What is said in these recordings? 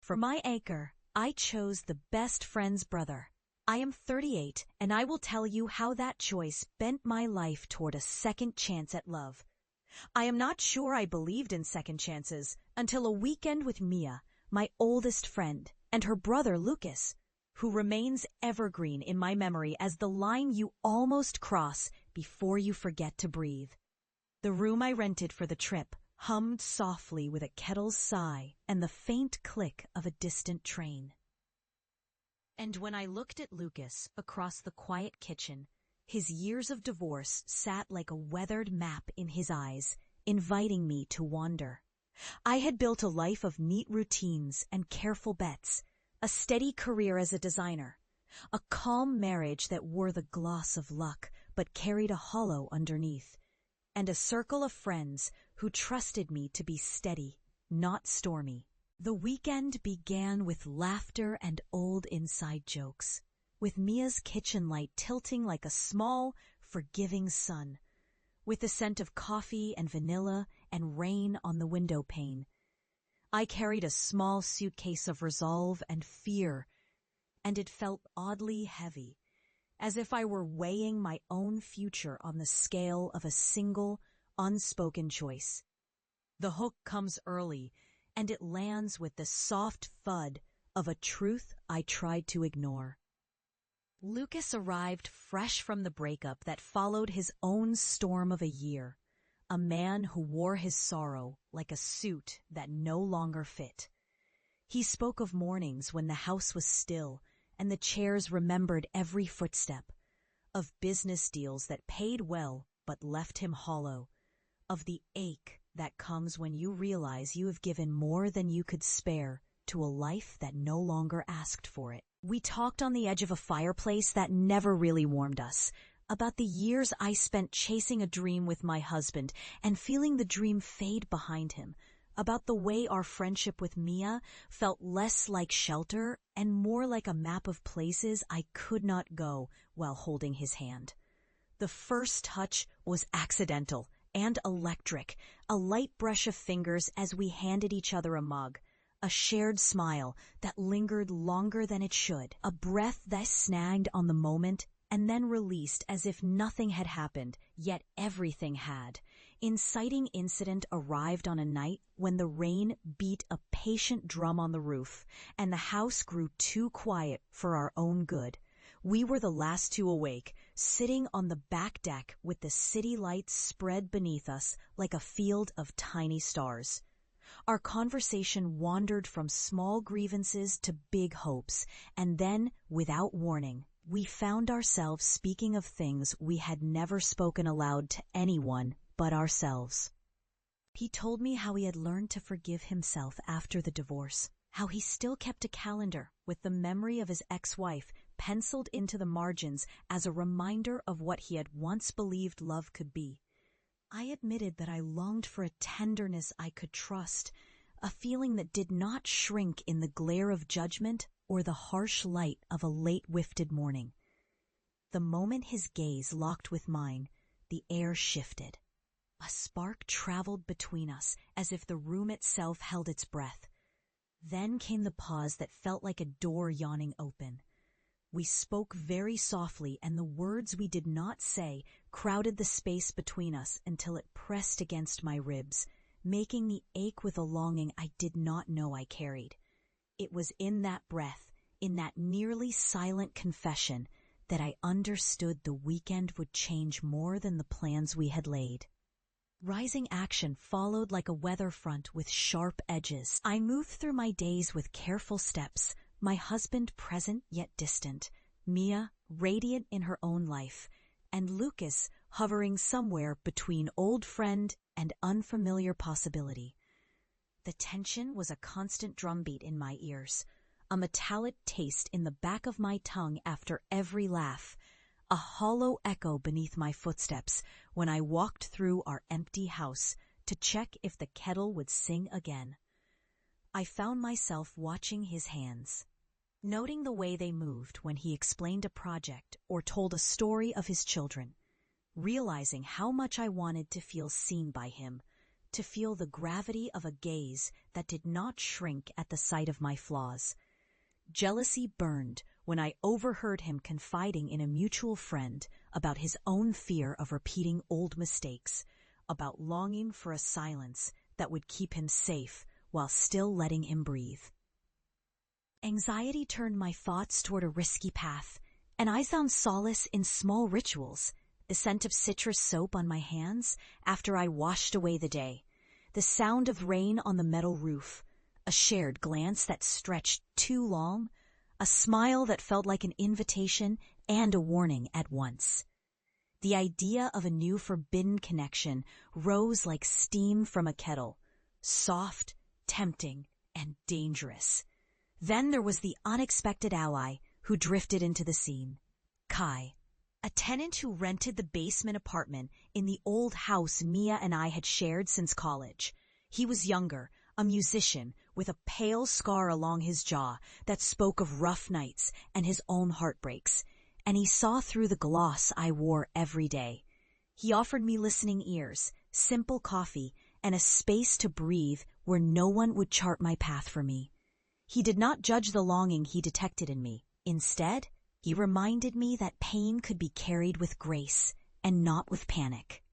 For my anchor, I chose the best friend's brother. I am 38, and I will tell you how that choice bent my life toward a second chance at love. I am not sure I believed in second chances until a weekend with Mia, my oldest friend, and her brother Lucas, who remains evergreen in my memory as the line you almost cross before you forget to breathe. The room I rented for the trip hummed softly with a kettle's sigh and the faint click of a distant train. And when I looked at Lucas across the quiet kitchen, his years of divorce sat like a weathered map in his eyes, inviting me to wander. I had built a life of neat routines and careful bets, a steady career as a designer, a calm marriage that wore the gloss of luck but carried a hollow underneath, and a circle of friends who trusted me to be steady, not stormy. The weekend began with laughter and old inside jokes, with Mia's kitchen light tilting like a small, forgiving sun, with the scent of coffee and vanilla and rain on the window pane. I carried a small suitcase of resolve and fear, and it felt oddly heavy, as if I were weighing my own future on the scale of a single, unspoken choice. The hook comes early, and it lands with the soft thud of a truth I tried to ignore. Lucas arrived fresh from the breakup that followed his own storm of a year, a man who wore his sorrow like a suit that no longer fit. He spoke of mornings when the house was still and the chairs remembered every footstep, of business deals that paid well but left him hollow, of the ache that comes when you realize you have given more than you could spare to a life that no longer asked for it. We talked on the edge of a fireplace that never really warmed us, about the years I spent chasing a dream with my husband and feeling the dream fade behind him, about the way our friendship with Mia felt less like shelter and more like a map of places I could not go while holding his hand. The first touch was accidental and electric, a light brush of fingers as we handed each other a mug, a shared smile that lingered longer than it should, a breath that snagged on the moment and then released as if nothing had happened, yet everything had. Inciting incident arrived on a night when the rain beat a patient drum on the roof, and the house grew too quiet for our own good. We were the last two awake, sitting on the back deck with the city lights spread beneath us like a field of tiny stars. Our conversation wandered from small grievances to big hopes, and then, without warning, we found ourselves speaking of things we had never spoken aloud to anyone but ourselves. He told me how he had learned to forgive himself after the divorce, how he still kept a calendar with the memory of his ex-wife penciled into the margins as a reminder of what he had once believed love could be. I admitted that I longed for a tenderness I could trust, a feeling that did not shrink in the glare of judgment or the harsh light of a late wafted morning. The moment his gaze locked with mine, the air shifted. A spark traveled between us as if the room itself held its breath. Then came the pause that felt like a door yawning open. We spoke very softly, and the words we did not say crowded the space between us until it pressed against my ribs, making me ache with a longing I did not know I carried. It was in that breath, in that nearly silent confession, that I understood the weekend would change more than the plans we had laid. Rising action followed like a weather front with sharp edges. I moved through my days with careful steps, my husband present yet distant, Mia radiant in her own life, and Lucas hovering somewhere between old friend and unfamiliar possibility. The tension was a constant drumbeat in my ears, a metallic taste in the back of my tongue after every laugh, a hollow echo beneath my footsteps when I walked through our empty house to check if the kettle would sing again. I found myself watching his hands, noting the way they moved when he explained a project or told a story of his children, realizing how much I wanted to feel seen by him, to feel the gravity of a gaze that did not shrink at the sight of my flaws. Jealousy burned when I overheard him confiding in a mutual friend about his own fear of repeating old mistakes, about longing for a silence that would keep him safe while still letting him breathe. Anxiety turned my thoughts toward a risky path, and I found solace in small rituals: the scent of citrus soap on my hands after I washed away the day, the sound of rain on the metal roof, a shared glance that stretched too long, a smile that felt like an invitation and a warning at once. The idea of a new forbidden connection rose like steam from a kettle, soft, tempting, and dangerous. Then there was the unexpected ally who drifted into the scene: Kai, a tenant who rented the basement apartment in the old house Mia and I had shared since college. He was younger, a musician with a pale scar along his jaw that spoke of rough nights and his own heartbreaks, and he saw through the gloss I wore every day. He offered me listening ears, simple coffee, and a space to breathe where no one would chart my path for me. He did not judge the longing he detected in me. Instead, he reminded me that pain could be carried with grace and not with panic.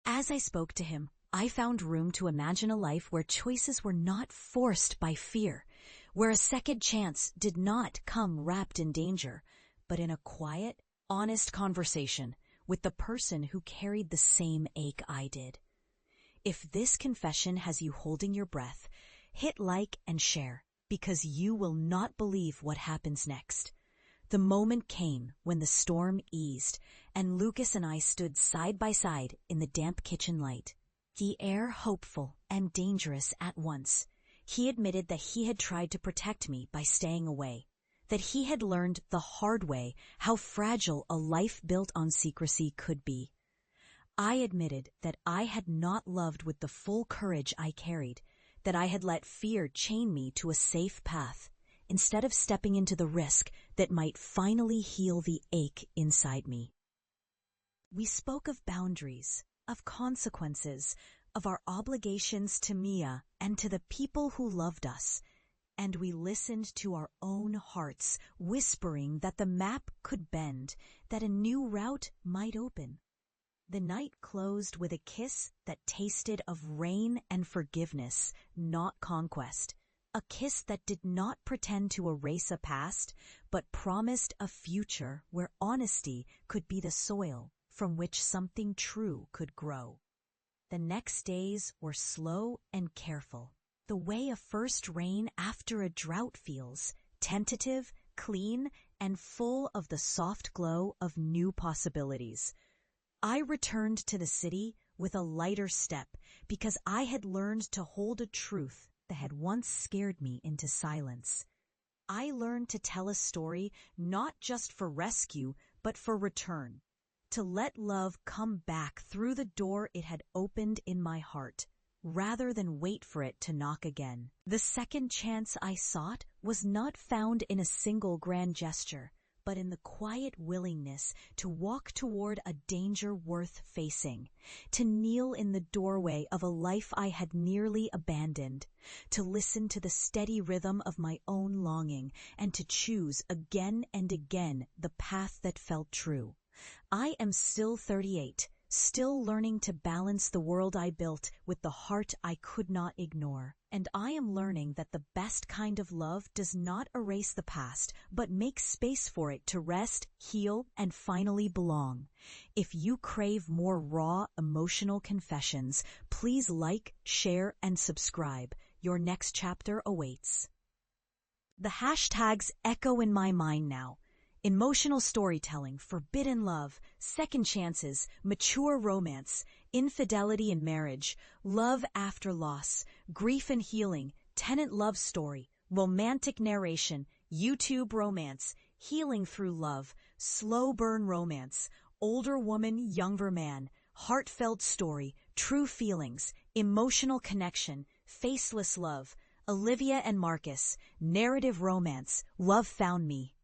As I spoke to him, I found room to imagine a life where choices were not forced by fear, where a second chance did not come wrapped in danger, but in a quiet, honest conversation with the person who carried the same ache I did. If this confession has you holding your breath, hit like and share, because you will not believe what happens next. The moment came when the storm eased, and Lucas and I stood side by side in the damp kitchen light. The air hopeful and dangerous at once. He admitted that he had tried to protect me by staying away, that he had learned the hard way how fragile a life built on secrecy could be. I admitted that I had not loved with the full courage I carried, that I had let fear chain me to a safe path, instead of stepping into the risk that might finally heal the ache inside me. We spoke of boundaries, of consequences, of our obligations to Mia and to the people who loved us, and we listened to our own hearts whispering that the map could bend, that a new route might open. The night closed with a kiss that tasted of rain and forgiveness, not conquest. A kiss that did not pretend to erase a past, but promised a future where honesty could be the soil from which something true could grow. The next days were slow and careful, the way a first rain after a drought feels, tentative, clean, and full of the soft glow of new possibilities. I returned to the city with a lighter step because I had learned to hold a truth that had once scared me into silence. I learned to tell a story not just for rescue, but for return, to let love come back through the door it had opened in my heart, rather than wait for it to knock again. The second chance I sought was not found in a single grand gesture, but in the quiet willingness to walk toward a danger worth facing, to kneel in the doorway of a life I had nearly abandoned, to listen to the steady rhythm of my own longing, and to choose again and again the path that felt true. I am still 38, still learning to balance the world I built with the heart I could not ignore. And I am learning that the best kind of love does not erase the past, but make space for it to rest, heal, and finally belong. If you crave more raw, emotional confessions, please like, share, and subscribe. Your next chapter awaits. The hashtags echo in my mind now. Emotional storytelling, forbidden love, second chances, mature romance, infidelity in marriage, love after loss, grief and healing, tenant love story, romantic narration, YouTube romance, healing through love, slow burn romance, older woman, younger man, heartfelt story, true feelings, emotional connection, faceless love, Olivia and Marcus, narrative romance, love found me.